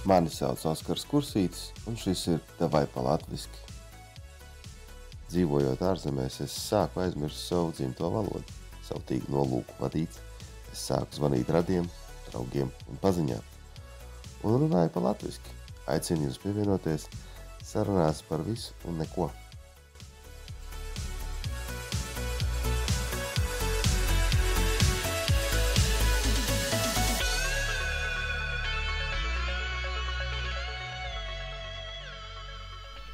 Mani sauc Oskars Kursītis, un šis ir Davai pa latviski. Dzīvojot ārzemēs, es sāku aizmirst savu dzimto valodu. Savtīgi nolūku vadīts, es sāku zvanīt radiem, draugiem un paziņām. Un runāju pa latviski. Aicinu jūs pievienoties sarunās par visu un neko.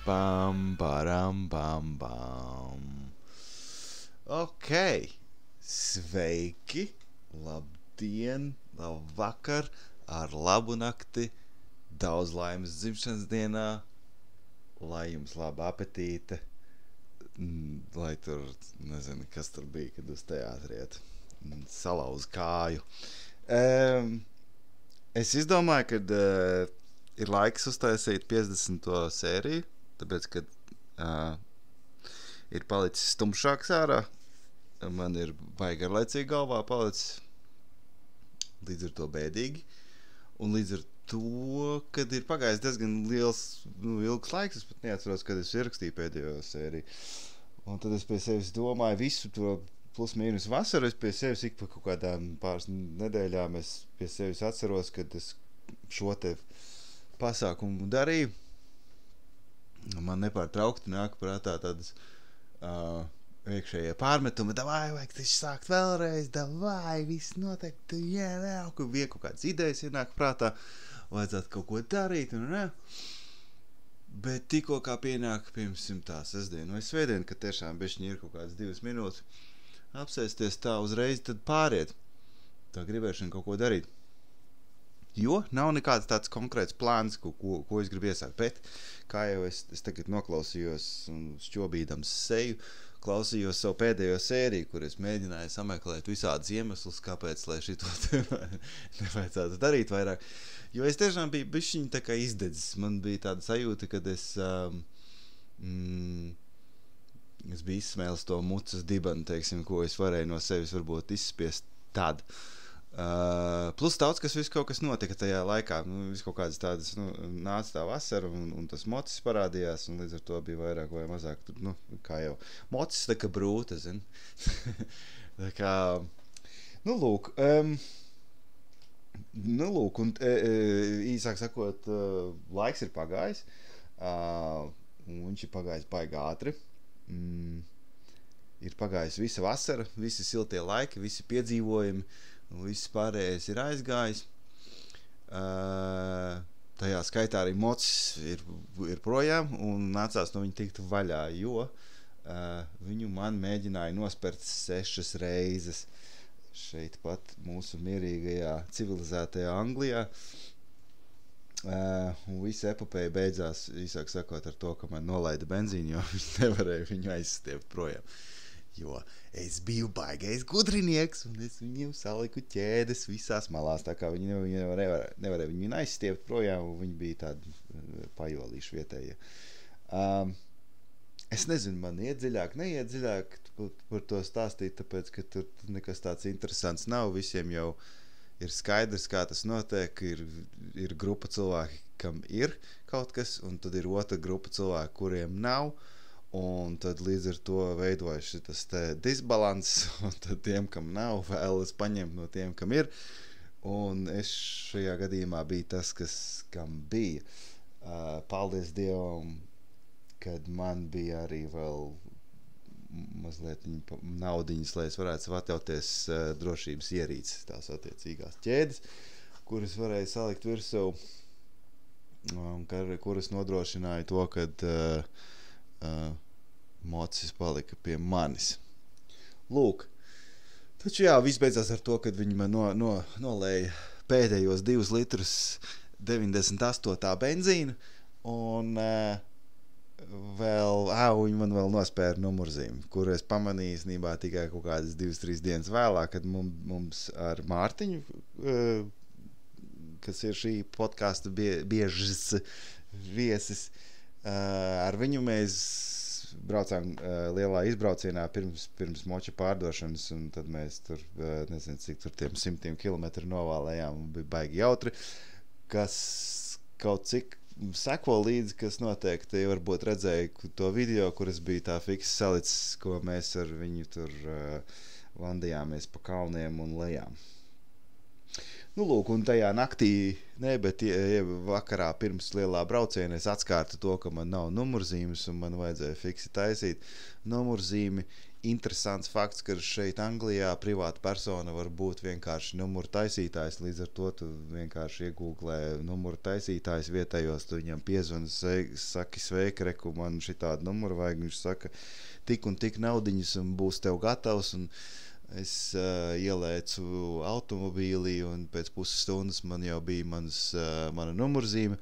Bam, baram, bam, bam. Ok, sveiki, labdien, labvakar, ar labu nakti, daudz laimes dzimšanas dienā, lai jums laba apetīte, lai tur, nezinu, kas tur bija, kad uz teātriet, salauz kāju. Es izdomāju, kad ir laiks uztaisīt 50. sēriju, tāpēc, kad ir palicis tumšāks ārā, man ir baigi garlaicīgi galvā palicis, līdz ar to bēdīgi, un līdz ar to, kad ir pagājis diezgan ilgs laiks, es pat neatceros, kad es ierakstīju pēdējo sēriju, un tad es pie sevis domāju visu to plus mīnus vasaru, es pie sevis ik pa kaut kādām pāris nedēļām es pie sevis atceros, kad es šo te pasākumu darīju. Man nepārtraukti nāk prātā tādas iekšējie pārmetumi, davai, vajag taču sākt vēlreiz, davai, viss noteikti, kaut kādas idejas ienāk prātā, vajadzētu kaut ko darīt, bet tikko kā pienāk, piemēram, tā sestdiena vai svētdiena, kad tiešām bišķiņi ir kaut kādas 2 minūtes, apsēsties tā uzreiz, tad pāriet, tā gribēšana kaut ko darīt. Jo nav nekāds tāds konkrēts plāns, ko es gribu iesākt, bet kā jau es tagad noklausījos un šķobīdams seju, klausījos savu pēdējo sēriju, kur es mēģināju sameklēt visādus iemeslus, kāpēc, lai šito nevajadzētu darīt vairāk. Jo es tiešām biju bišķiņi tā kā izdedzis. Man bija tāda sajūta, kad es biju izsmēlis to mucas dibanu, teiksim, ko es varēju no sevis varbūt izspiest tad. Plus daudz, kas viss kaut kas notika tajā laikā, viss kaut kādas tādas, nāca tā vasara un tas mocis parādījās, un līdz ar to bija vairāk vai mazāk, kā jau, mocis tā kā brūta, zin. Tā kā, lūk, un īsāk sakot, laiks ir pagājis, un viņš ir pagājis baigi ātri, ir pagājis visa vasara, visi siltie laiki, visi piedzīvojumi, viss pārējais ir aizgājis. Tajā skaitā arī mocis ir projām un nācās no viņa tikt vaļā, jo viņu man mēģināja nospert 6 reizes šeit pat mūsu mierīgajā, civilizētajā Anglijā. Un visa epopeja beidzās, īsāk sakot, ar to, ka man nolaida benzīnu, jo viņš nevarēja viņu aizstiept projām. Jo es biju baigais gudrinieks, un es viņu saliku ķēdes visās malās, tā kā viņi nevarēja viņu aizstiept projām, un viņi bija tādi pajolīši vietējie. Es nezinu, man neiet dziļāk par to stāstīt, tāpēc, ka tur nekas tāds interesants nav, visiem jau ir skaidrs, kā tas notiek, ir grupa cilvēki, kam ir kaut kas, un tad ir otra grupa cilvēki, kuriem nav, un tad līdz ar to veidojas šitas te disbalans, un tad tiem, kam nav, vēlas paņemt no tiem, kam ir, un es šajā gadījumā biju tas, kam bija. Paldies Dievam, kad man bija arī vēl mazliet naudiņas, lai es varētu sev atļauties drošības ierīces, tās attiecīgās ķēdes, kuras varēja salikt virsū, un kuras nodrošināja to, kad mocis palika pie manis. Lūk, taču jā, viss beidzās ar to, kad viņi man nolēja pēdējos 2 litrus 98. benzīnu, un viņi man vēl nospēra numurzīmi, kur es pamanīju īstenībā tikai kaut kādas 2-3 dienas vēlāk, kad mums ar Mārtiņu, kas ir šī podkasta biežas viesis, ar viņu mēs braucām lielā izbraucienā pirms moča pārdošanas, un tad mēs tur, nezinu, cik tur tiem 100 kilometru novālējām, un bija baigi jautri, kas kaut cik seko līdzi, kas notiek. Tie varbūt redzēja to video, kur es biju tā fiksi salicis, ko mēs ar viņu tur vandījāmies pa kalniem un lejām. Nu, lūk, un tajā naktī, bet vakarā pirms lielā brauciena es atskārtu to, ka man nav numurzīmes un man vajadzēja fiksi taisīt numurzīmi. Interesants fakts, ka šeit Anglijā privāta persona var būt vienkārši numuru taisītājs, līdz ar to tu vienkārši iegūglē numuru taisītājs vietējos, tu viņam piezvani, saki sveiki, reku, man šitādu numuru vajag, viņš saka, tik un tik naudiņas un būs tev gatavs, un es ielēcu automobīlī, un pēc pusstundas man jau bija mana numurzīme.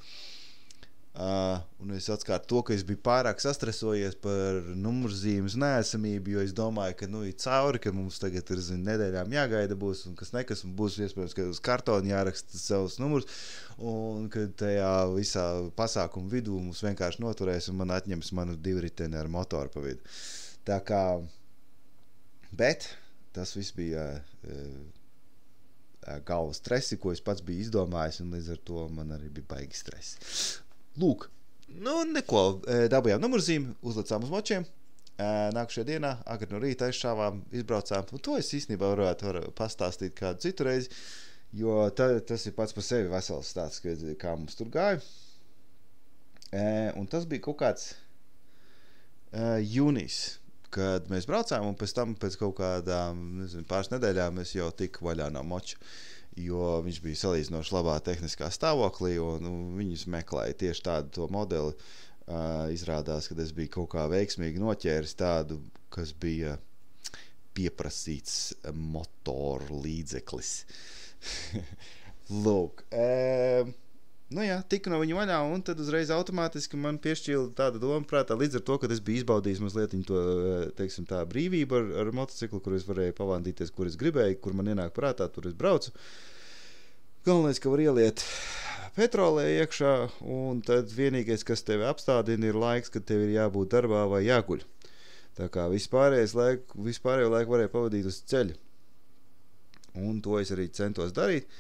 Un es atskārtu to, ka es biju pārāk sastresojies par numurzīmes neesamību, jo es domāju, ka ir cauri, ka mums tagad ir nedēļām jāgaida būs, un kas nekas, un būs iespējams, ka uz kartona jāraksta savus numurus, un ka tajā visā pasākuma vidū mums vienkārši noturēs, un man atņems manu divriteni ar motoru pa vidu. Tā kā, bet tas viss bija galvas stresi, ko es pats biju izdomājis, un līdz ar to man arī bija baigi stresi. Lūk, neko, dabujām numurzīmi, uzlicām uz močiem, nākušajā dienā, agri no rīta aizšāvām, izbraucām, un to es īstenībā varētu pastāstīt kādu citu reizi, jo tas ir pats par sevi vesels stāsts, kā mums tur gāja, un tas bija kaut kāds jūnijas, kad mēs braucām, un pēc tam, pēc kaut kādām, pāris nedēļām, es jau tiku vaļā no moča, jo viņš bija salīdzinoši labā tehniskā stāvoklī, un viņus meklēja tieši tādu to modeli. Izrādās, ka es biju kaut kā veiksmīgi noķēris tādu, kas bija pieprasīts motoru līdzeklis. Lūk, tika no viņa vaļā, un tad uzreiz automātiski man piešķīla tāda doma prātā, līdz ar to, ka es biju izbaudījis mazliet to, teiksim, tā brīvību ar motociklu, kur es varēju pavandīties, kur es gribēju, kur man ienāk prātā, tur es braucu. Galvenais, ka var ieliet petrolē iekšā, un tad vienīgais, kas tevi apstādina, ir laiks, kad tev ir jābūt darbā vai jāguļ. Tā kā vispārējo laiku varēja pavadīt uz ceļa. Un to es arī centos darīt.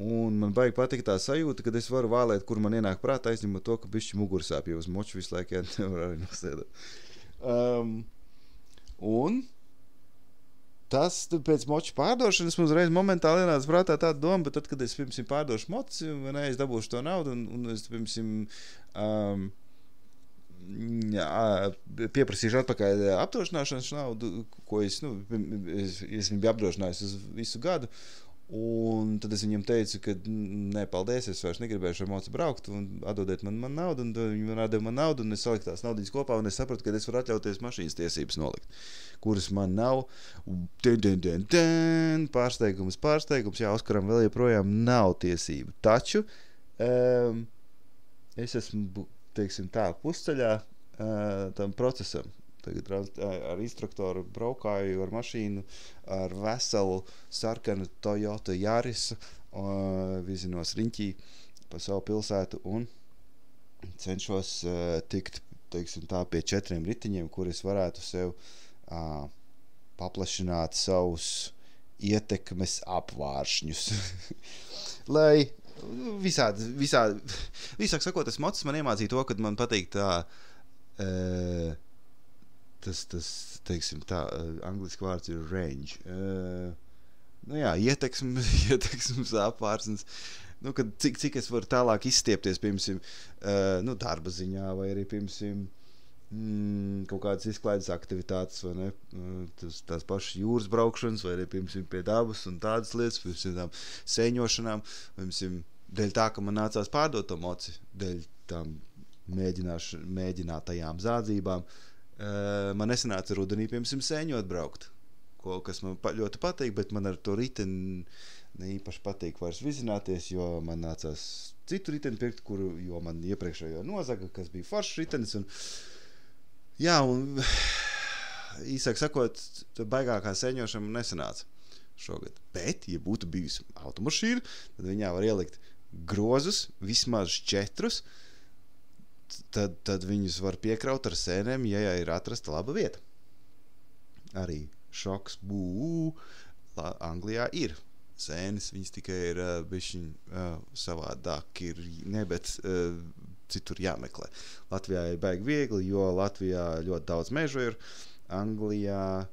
Un man baigi patika tā sajūta, kad es varu vālēt, kur man ienāk prātā, aizņemot to, ka bišķi mugursāp, jo uz moču visu laiku nevar arī nosēdāt. Un tas pēc moču pārdošanas man uzreiz momentāli ienāca prātā tāda doma, bet tad, kad es, pirmsim, pārdošu moci, es dabūšu to naudu, un es, pirmsim, pieprasīšu atpakaļ apdrošināšanas naudu, ko es viņu biju apdrošinājis uz visu gadu, un tad es viņam teicu, ka paldies, es vairs negribēšu ar moci braukt, un atdodiet man naudu, un viņi man atdeva man naudu, un es saliku tās naudiņas kopā, un es sapratu, ka es varu atļauties mašīnas tiesības nolikt, kuras man nav. Pārsteigums, jā, Oskaram vēl joprojām nav tiesību, taču es esmu, teiksim tā, pusceļā tam procesam. Tagad ar instruktoru braukāju ar mašīnu, ar veselu sarkanu Toyota Yarisu, vizinos riņķī pa savu pilsētu un cenšos tikt, teiksim tā, pie 4 ritiņiem, kur es varētu sev paplašināt savus ietekmes apvāršņus. Lai visāk sakot, tas mocis man iemācīja to, kad man patīk tā tas, teiksim tā, angliski vārds ir range. Ieteksmes apvārsnes. Kad cik es varu tālāk izstiepties, piemēram, darba ziņā, vai arī, piemēram, kaut kādas izklaides aktivitātes, vai ne? Tās pašas jūras braukšanas, vai arī, piemēram, pie dabas un tādas lietas, piemēram, sēņošanām, piemēram, dēļ tā, ka man nācās pārdot to moci, dēļ tām mēģinātajām zādzībām, man nesanāca rudenī, piemēram, sēņot braukt, kas man ļoti patīk, bet man ar to riteni neīpaši patīk vairs vizināties, jo man nācās citu riteni pirkt, jo man iepriekšējo nozaga, kas bija foršs ritenis, un īsāk sakot, baigākā sēņošana nesanāca šogad. Bet, ja būtu bijusi automašīna, tad viņā var ielikt grozus, vismaz 4, tad viņus var piekraut ar sēnēm, ja ir atrasta laba vieta. Arī šoks Anglijā ir. sēnes, viņas tikai ir bišķiņ savādāk ir, bet citur jāmeklē. Latvijā ir baigi viegli, jo Latvijā ļoti daudz mežu ir. Anglijā,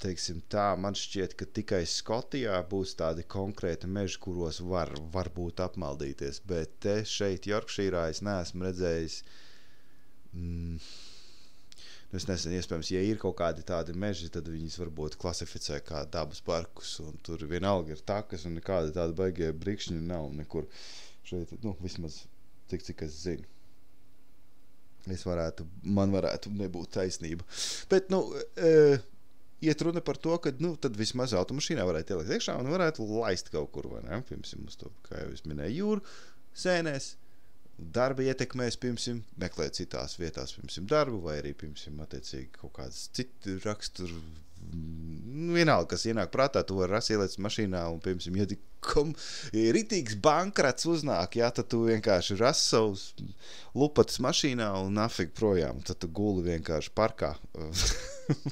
teiksim tā, man šķiet, ka tikai Skotijā būs tādi konkrēti meži, kuros var būt apmaldīties, bet te šeit Yorkshīrā es neesmu redzējis. Es nezinu, iespējams, ja ir kaut kādi tādi meži, tad viņas varbūt klasificē kā dabas parkus, un tur vienalga ir takas, un nekādi tādi baigie brikšņi nav nekur šeit, vismaz cik es zinu. Man varētu nebūt taisnība. Bet, iet runa par to, ka, tad vismaz automašīnā varētu ielikt iekšā un varētu laist kaut kur, vai ne? Piemēram, uz to, kā jau es minēju, jūru, sēnēs, darba ietekmēs, piemēram, meklēt citās vietās, piemēram, darbu, vai arī, piemēram, attiecīgi kaut kādas citu raksturu, vienalga, kas ienāk prātā, tu var ieliec mašīnā, un, piemēram, ja ritīgs bankrats uznāk, tad tu vienkārši rasi savus lupatas mašīnā un nafig projām, tad tu guli vienkārši parkā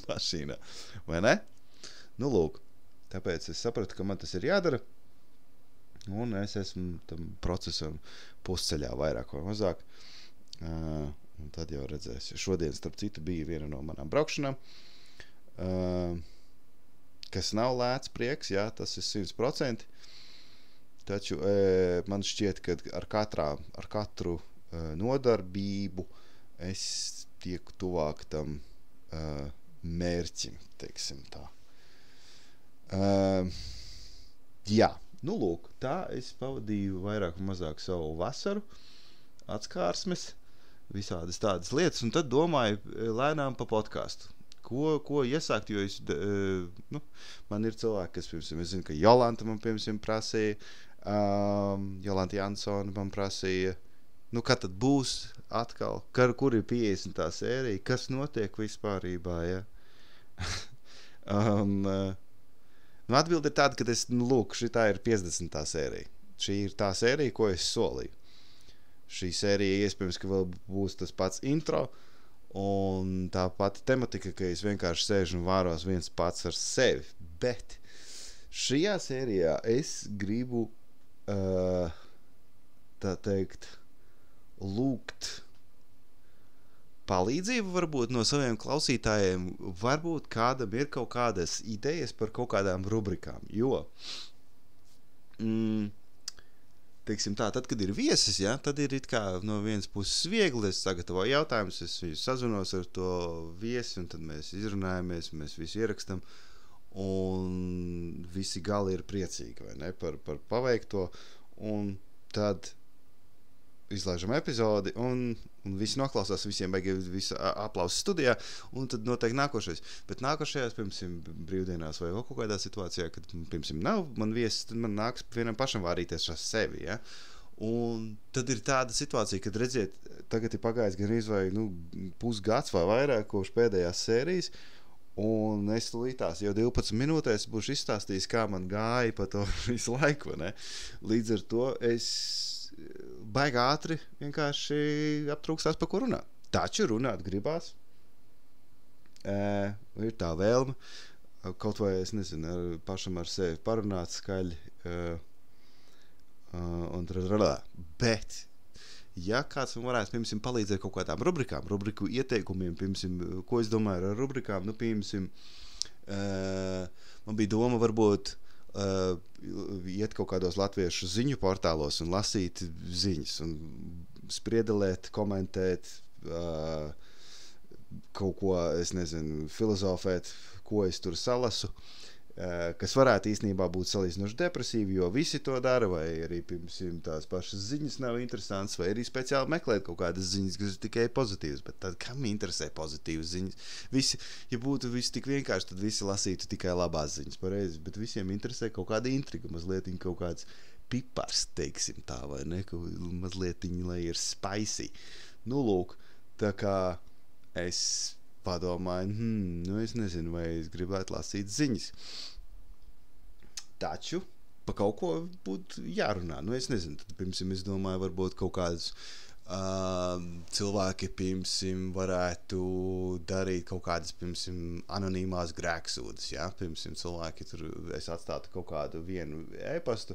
mašīnā, vai ne? Lūk, tāpēc es sapratu, ka man tas ir jādara, un es esmu tam procesam pusceļā vairāk vai mazāk, un tad jau redzēs. Šodien, starp citu, bija viena no manām braukšanām, kas nav lēts prieks, jā, tas ir 100%, taču man šķiet, ka ar katru nodarbību es tieku tuvāk tam mērķim, teiksim tā. Jā. Lūk, tā es pavadīju vairāk un mazāk savu vasaru, atskārsmes, visādas tādas lietas, un tad domāju lēnām pa podcastu. Ko iesākt, jo man ir cilvēki, kas, piemēram, es zinu, ka Jolanta man, piemēram, prasīja, Jolanta Jansona man prasīja, kad tad būs atkal, kur ir 50. sērija, kas notiek vispārībā, ja? Atbilde ir tāda, ka šitā ir 50. sērija. Šī ir tā sērija, ko es solīju. Šī sērija iespējams, ka vēl būs tas pats intro, un tā pati tematika, ka es vienkārši sēžu un vāros viens pats ar sevi. Bet šajā sērijā es gribu, tā teikt, lūgt palīdzību varbūt no saviem klausītājiem, varbūt kādam ir kaut kādas idejas par kaut kādām rubrikām, jo, teiksim tā, tad, kad ir viesis, ja, tad ir it kā no vienas puses viegli, es sagatavoju jautājumus, es sazinos ar to viesi, un tad mēs izrunājamies, mēs visu ierakstam, un visi gali ir priecīgi, vai ne, par paveikto, un tad izlaižam epizodi, un visi noklausās, visiem baigi visu aplausu studijā, un tad noteikti nākošais. Bet nākošajās, piemēram, brīvdienās vai kaut kādā situācijā, kad, piemēram, nav man viesis, tad man nāks vienam pašam vārīties ar sevi, ja? Un tad ir tāda situācija, kad redziet, tagad ir pagājis gan vai, pusgads vai vairāk, kopš pēdējās sērijas, un es lītās jau 12 minūtēs būšu izstāstījis, kā man gāja pa to visu laiku, ne? Līdz ar to es baigi ātri vienkārši aptrūkstās, pa ko runāt. Taču runāt gribās. Ir tā vēlme. Kaut vai, es nezinu, pašam ar sevi parunāt skaļi. Bet, ja kāds man varētu, piemēram, palīdzēt kaut kādām rubrikām, rubriku ieteikumiem, piemēram, ko es domāju ar rubrikām, piemēram, man bija doma varbūt iet kaut kādos latviešu ziņu portālos un lasīt ziņas un spriedelēt, komentēt, kaut ko, es nezinu, filozofēt, ko es tur salasu, kas varētu īstenībā būt salīdzinoši depresīvi, jo visi to dara, vai arī, piemēram, tās pašas ziņas nav interesantas, vai arī speciāli meklēt kaut kādas ziņas, kas ir tikai pozitīvas, bet tad kam interesē pozitīvas ziņas? Visi, ja būtu visi tik vienkārši, tad visi lasītu tikai labās ziņas, pareizi, bet visiem interesē kaut kāda intriga, mazliet kaut kāds pipars, teiksim tā, vai ne, mazliet, lai ir spicy. Lūk, tā kā es padomāju, es nezinu, vai es gribētu lasīt ziņas. Taču pa kaut ko būtu jārunā. Es nezinu, tad, piemēram, es domāju, varbūt kaut kādus cilvēki, piemēram, varētu darīt kaut kādas, piemēram, anonīmās grēksūdas, ja? Piemēram, cilvēki tur, es atstātu kaut kādu vienu e-pastu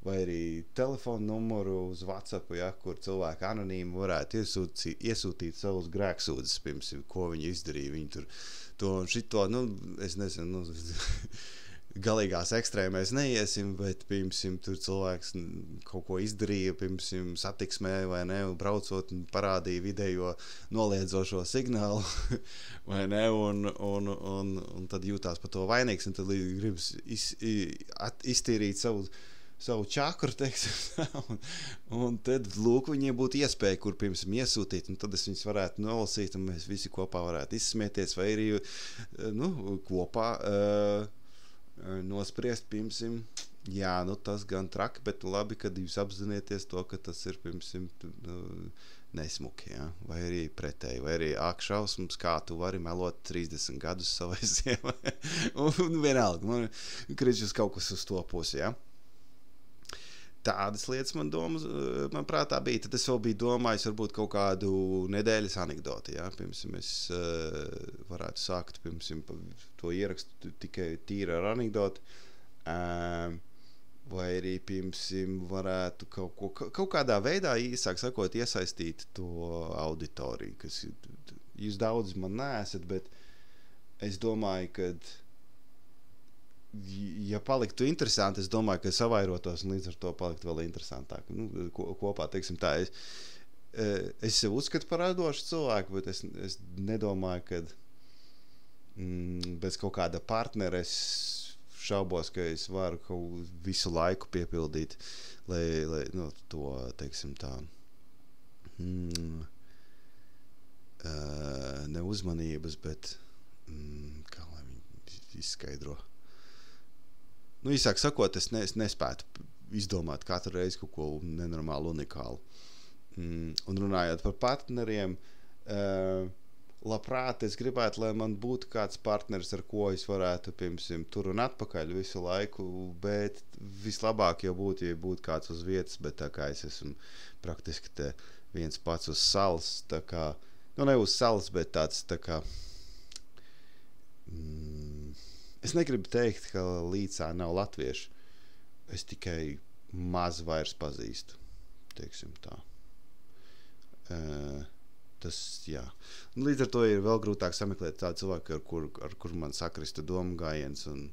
vai arī telefonu numuru uz WhatsApp, ja? Kur cilvēki anonīmi varētu iesūtīt savus grēksūdas, piemēram, ko viņi izdarīja, viņi tur to un šito, nu, es nezinu, galīgās ekstrēmēs neiesim, bet, piemēram, tur cilvēks kaut ko izdarīja, piemēram, satiksmē vai ne, un braucot un parādīja vidējo noliedzošo signālu, vai ne, un tad jūtās par to vainīgs, un tad gribas iztīrīt savu čakru, teiksim, un tad, lūk, viņiem būtu iespēja, kur, piemēram, iesūtīt, un tad es viņus varētu nolasīt, un mēs visi kopā varētu izsmieties, vai arī, kopā nospriest, piemēram, jā, tas gan traki, bet labi, kad jūs apzināties to, ka tas ir, piemēram, nesmuki, ja? Vai arī pretēji, vai arī šausmas, kā tu vari melot 30 gadus savai sievai, un vienalga, man kričus kaut kas uz to pusi, ja? Tādas lietas man prātā bija. Tad es vēl biju domājis varbūt kaut kādu nedēļas anekdoti, ja? Piemēram, es varētu sākt, piemēram, to ierakstu tikai tīri ar anekdoti, vai arī, piemēram, varētu kaut kādā veidā, īsāk sakot, iesaistīt to auditoriju, kas jūs daudz man neesat, bet es domāju, kad ja paliktu interesanti, es domāju, ka savairotos un līdz ar to paliktu vēl interesantāk. Nu, kopā, teiksim tā, es sev uzskatu par radošu cilvēku, bet es nedomāju, ka bez kaut kāda partnera es šaubos, ka es varu visu laiku piepildīt, lai to, teiksim tā, ne uzmanības, bet kā lai viņi izskaidro. Nu, īsāk sakot, es nespētu izdomāt katru reizi kaut ko nenormāli unikālu. Un runājot par partneriem, labprāt es gribētu, lai man būtu kāds partneris, ar ko es varētu, piemēram, tur un atpakaļ visu laiku, bet vislabāk jau būtu, ja būtu kāds uz vietas, bet tā kā es esmu praktiski te viens pats uz salas, tā kā, nu ne uz salas, bet tāds tā kā, es negribu teikt, ka Līcā nav latviešu. Es tikai maz vairs pazīstu, teiksim tā. Tas, jā. Līdz ar to ir vēl grūtāk sameklēt tādu cilvēku, ar kur man sakrista domu gājiens un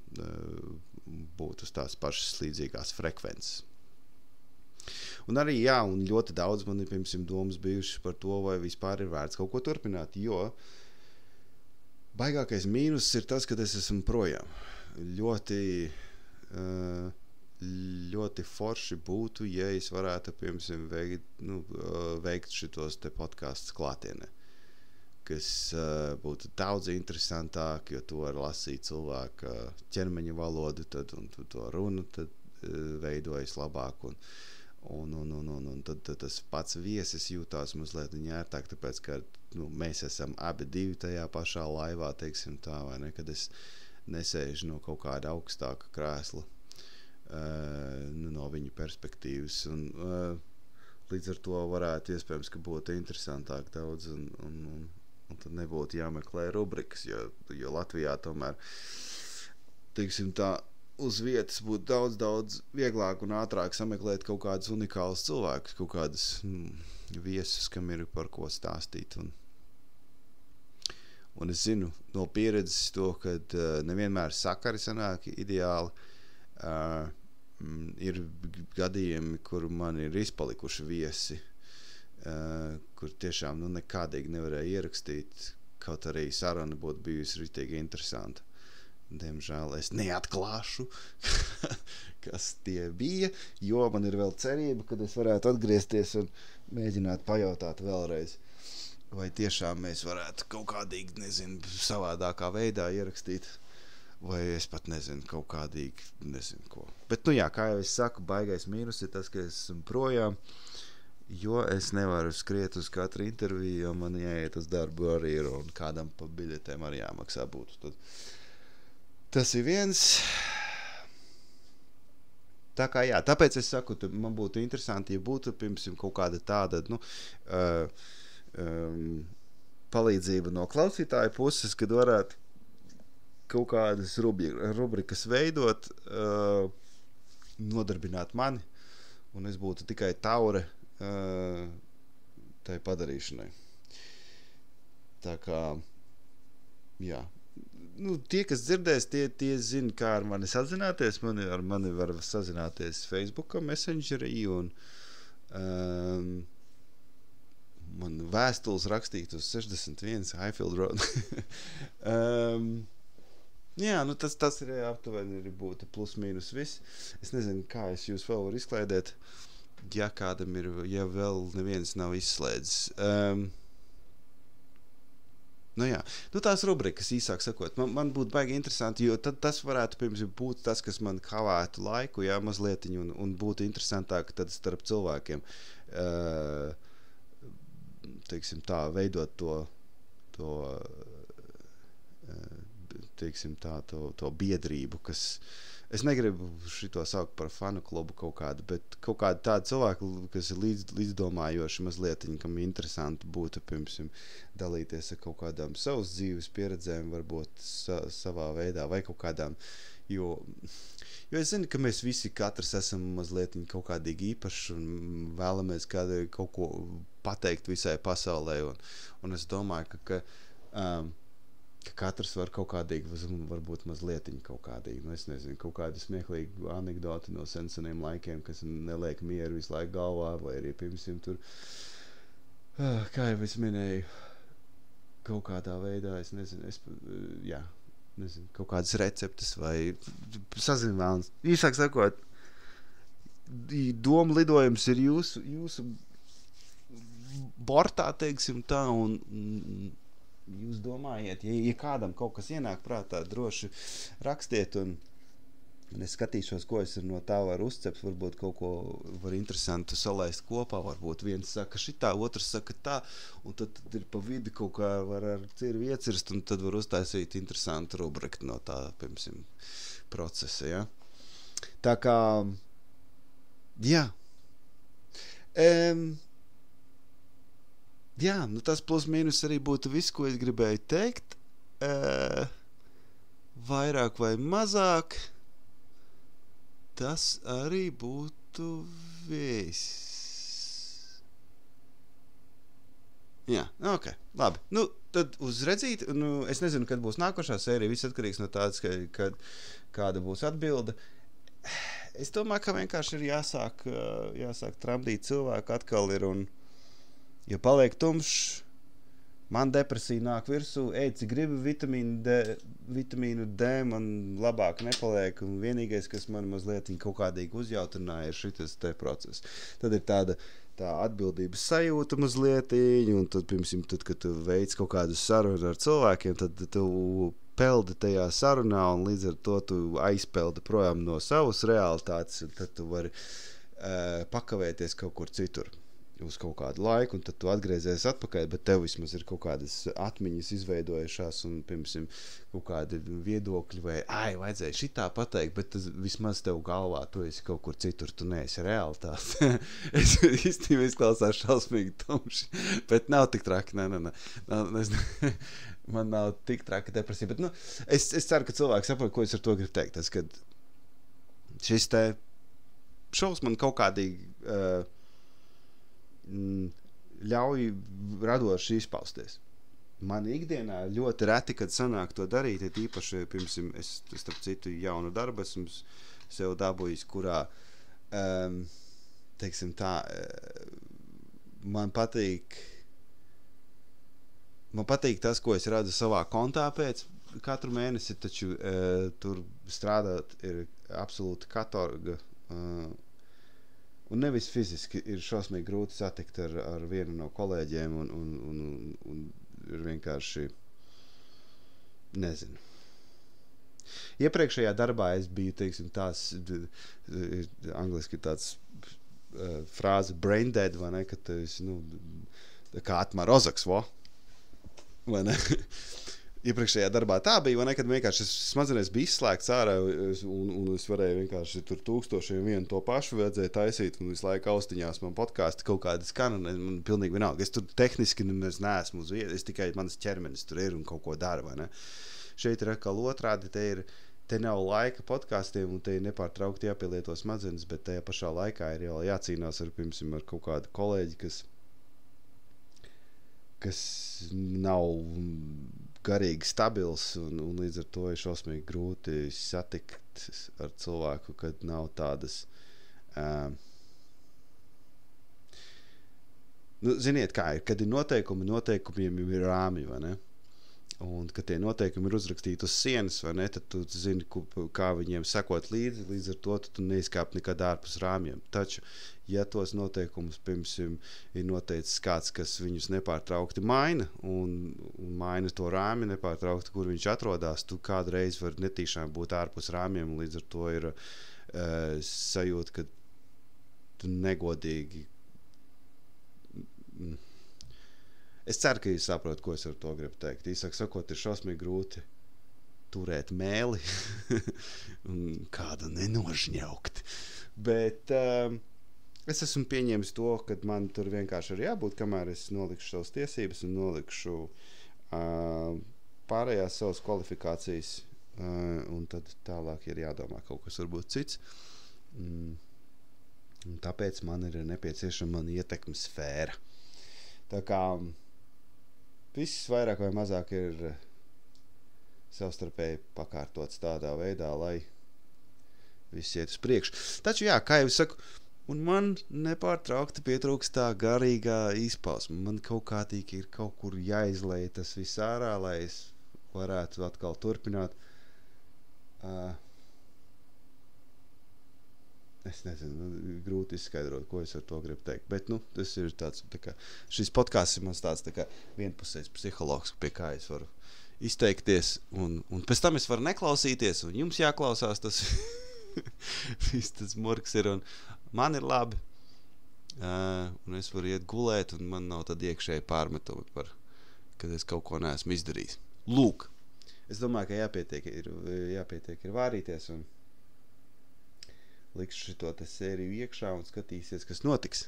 būtu uz tās pašas līdzīgās frekvences. Un arī, jā, un ļoti daudz man ir, piemēram, domas bijušas par to, vai vispār ir vērts kaut ko turpināt, jo baigākais mīnus ir tas, ka es esmu projām. Ļoti forši būtu, ja es varētu, piemēram, veikt šitos te podcasts klātienē, kas būtu daudz interesantāk, jo to var lasīt cilvēka ķermeņa valodu, tad, un to runu tad veidojas labāk, un tad tas pats viesis jūtās mazliet ērtāk, tāpēc, ka mēs esam abi divi tajā pašā laivā, teiksim tā, vai ne, kad es nesēžu no kaut kāda augstāka krēsla no viņa perspektīvas, un līdz ar to varētu iespējams, ka būtu interesantāk daudz, un tad nebūtu jāmeklē rubrikas, jo Latvijā tomēr, teiksim tā, uz vietas būtu daudz vieglāk un ātrāk sameklēt kaut kādus unikālus cilvēkus, kaut kādus viesus, kam ir par ko stāstīt. Un es zinu no pieredzes to, ka nevienmēr sakari sanāk ideāli. Ir gadījumi, kur man ir izpalikuši viesi, kur tiešām nekādīgi nevarēja ierakstīt, kaut arī saruna būtu bijusi ritīgi interesanta. Diemžēl es neatklāšu, kas tie bija, jo man ir vēl cerība, kad es varētu atgriezties un mēģināt pajautāt vēlreiz, vai tiešām mēs varētu kaut kādīgi, nezinu, savādākā veidā ierakstīt, vai es pat nezinu, kaut kādīgi, nezinu ko. Bet, jā, kā jau es saku, baigais mīnus ir tas, ka es esmu projām, jo es nevaru skriet uz katru interviju, jo man jāiet uz darbu arī ir, un kādam pa biļetēm arī jāmaksā būtu. Tad tas ir viens. Tā kā jā, tāpēc es saku, man būtu interesanti, ja būtu, piemēram, kaut kāda tāda, palīdzība no klausītāja puses, kad varētu kaut kādas rubrikas veidot, nodarbināt mani, un es būtu tikai taure tai padarīšanai. Tā kā, jā. Tie, kas dzirdēs, tie zina, kā ar mani sazināties. Ar mani var sazināties Facebookā, Messengerī, un man vēstules rakstīt uz 61 Highfield Road. Jā, tas ir aptuveni būtu plus mīnus viss. Es nezinu, kā es jūs vēl varu izklaidēt, ja kādam ir, ja vēl neviens nav izslēdzis. Jā, tās rubrikas, īsāk sakot, man būtu baigi interesanti, jo tad tas varētu, piemēram, būt tas, kas man kavētu laiku, jā, mazlietiņu, un būtu interesantāk tad starp cilvēkiem, teiksim tā, veidot to biedrību, kas, es negribu šito saukt par fanu klubu kaut kādu, bet kaut kādu tādu cilvēku, kas ir līdzdomājoši mazlietiņi, kam interesanti būtu, piemēram, dalīties ar kaut kādām savas dzīves pieredzēm, varbūt savā veidā, vai kaut kādām, jo es zinu, ka mēs visi katrs esam mazlietiņi kaut kādīgi īpaši un vēlamies kaut ko pateikt visai pasaulē, un es domāju, ka katrs var kaut kādīgi, varbūt mazlietiņi kaut kādīgi, es nezinu, kaut kādu smieklīgu anekdoti no seniem laikiem, kas neliek mieru visu laiku galvā, vai arī, piemēram, tur, kā jau es minēju, kaut kādā veidā, es nezinu, kaut kādas receptes vai sazinvēlns. Īsāk sakot, doma lidojums ir jūsu bortā, teiksim tā, un jūs domājiet, ja kādam kaut kas ienāk prātā, droši rakstiet, un es skatīšos, ko es no tā varu uzcept, varbūt kaut ko var interesantu salaist kopā, varbūt viens saka šitā, otrs saka tā, un tad ir pa vidi kaut kā var ar cirvi iecirst, un tad var uztaisīt interesantu rubriku no tā, piemēram, procesa, ja? Tā kā, jā. Jā, tas plus mīnus arī būtu viss, ko es gribēju teikt. Vairāk vai mazāk, tas arī būtu viss. Jā, ok, labi. Tad uz redzīt, es nezinu, kad būs nākošā sērija, viss atkarīgs no tāds, kāda būs atbilde. Es domāju, ka vienkārši ir jāsāk tramdīt cilvēku atkal ir, un ja paliek tumšs, man depresija nāk virsū, cik gribu vitamīnu D, man labāk nepaliek, un vienīgais, kas man mazliet kaut kādīgi uzjautrināja, ir šitas te process. Tad ir tā atbildības sajūta mazlietiņa, un tad, piemēram, kad tu veic kaut kādu sarunu ar cilvēkiem, tad tu peldi tajā sarunā, un līdz ar to tu aizpeldi projām no savas realitātes, un tad tu vari pakavēties kaut kur citur uz kaut kādu laiku, un tad tu atgriezies atpakaļ, bet tev vismaz ir kaut kādas atmiņas izveidojušās, un, piemēram, kaut kādi viedokļi, vai, vajadzēja šitā pateikt, bet tas vismaz tev galvā, tu esi kaut kur citur, tu neesi realitāte. Es īstenībā izklausās šausmīgi tumši, bet nav tik traki, nē. Man nav tik traka depresija, bet, es ceru, ka cilvēki saprot, ko es ar to gribu teikt. Tas, kad šis te šovs man kaut kādīgi ļauj radoši izpausties. Man ikdienā ļoti reti, kad sanāk to darīt, ir īpaši, piemēram, es starp citu jaunu darbu esmu sev dabūjis, kurā, teiksim tā, man patīk tas, ko es redzu savā kontā pēc katru mēnesi, taču tur strādāt ir absolūti katorga, un nevis fiziski ir šausmīgi grūti satikt ar vienu no kolēģiem un ir vienkārši nezinu. Iepriekšējā darbā es biju, teiksim, tās angliski tāds frāze brain dead, vai ne, ka tu esi, kā Atmar Ozaks, vai ne? iepriekšējā darbā tā bija, vai ne, kad vienkārši smadzenēs bija izslēgts ārā, un es varēju vienkārši tur 1001 to pašu vajadzēja taisīt, un visu laiku austiņās man podkāsti kaut kādi skan, un man pilnīgi vienalga. Es tur tehniski nemaz neesmu uz vietas, es tikai mans ķermenis tur ir un kaut ko dara, vai ne. Šeit ir atkal otrādi, te nav laika podkāstiem, un te ir nepārtraukti jāpielieto smadzenes, bet tajā pašā laikā ir jau jācīnās ar, piemēram, ar kaut kādu kolēģi, kas nav garīgi stabils, un līdz ar to ir šausmīgi grūti satikt ar cilvēku, kad nav tādas ziniet kā ir, kad ir noteikumiem ir rāmi, vai ne? Un, kad tie noteikumi ir uzrakstīti uz sienas, vai ne, tad tu zini, kā viņiem sekot līdzi, līdz ar to tu neizkāp nekad ārpus rāmjiem. Taču, ja tos noteikumus, piemēram, ir noteicis kāds, kas viņus nepārtraukti maina, un maina to rāmi nepārtraukti, kur viņš atrodās, tu kādreiz var netīšām būt ārpus rāmjiem, un līdz ar to ir sajūta, ka tu negodīgi. Es ceru, ka jūs saprotat, ko es ar to gribu teikt. Īsāk sakot, ir šausmīgi grūti turēt mēli un kādu nenožņaukt. Bet es esmu pieņēmis to, ka man tur vienkārši ir jābūt, kamēr es nolikšu savas tiesības un nolikšu pārējās savas kvalifikācijas, un tad tālāk ir jādomā kaut kas varbūt cits. Un tāpēc man ir nepieciešama man ietekmes sfēra. Tā kā viss vairāk vai mazāk ir savstarpēji pakārtots tādā veidā, lai viss iet uz priekšu. Taču jā, kā jau es saku, un man nepārtraukti pietrūkst tā garīgā izpausme. Man kaut kādīgi ir kaut kur jāizlej tas viss ārā, lai es varētu atkal turpināt. Es nezinu, grūti izskaidrot, ko es ar to gribu teikt. Bet, tas ir tāds, tā kā, šis podcasts ir mans tāds, tā kā vienpusējs psihologs, pie kā es varu izteikties, un pēc tam es varu neklausīties, un jums jāklausās tas viss tas murks ir, un man ir labi, un es varu iet gulēt, un man nav tad iekšēji pārmetumi par, kad es kaut ko neesmu izdarījis. Lūk, es domāju, ka jāpietiek ir vārīties, un likšu šito te sēriju iekšā un skatīsies, kas notiks.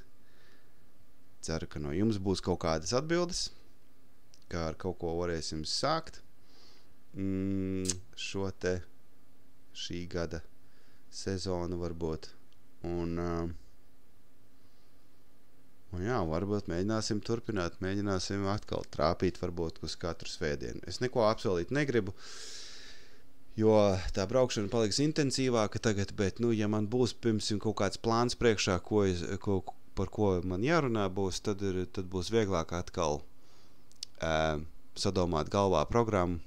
Ceru, ka no jums būs kaut kādas atbildes, kā ar kaut ko varēsim sākt šī gada sezonu varbūt. Un jā, varbūt mēģināsim turpināt, mēģināsim atkal trāpīt varbūt uz katru svētdienu. Es neko apsolīt negribu, jo tā braukšana paliks intensīvāka tagad, bet, ja man būs, piemēram, kaut kāds plāns priekšā, par ko man jārunā būs, tad būs vieglāk atkal sadomāt galvā programmu,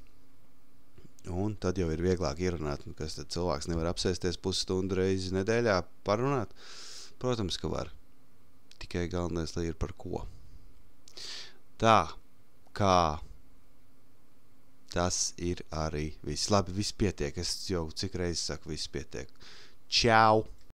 un tad jau ir vieglāk ierunāt, kas tad cilvēks nevar apsēsties pusstundu reizi nedēļā parunāt. Protams, ka var. Tikai galvenais, lai ir par ko. Tā, kā tas ir arī viss. Labi, viss pietiek. Es jau cik reizes saku, viss pietiek. Čau!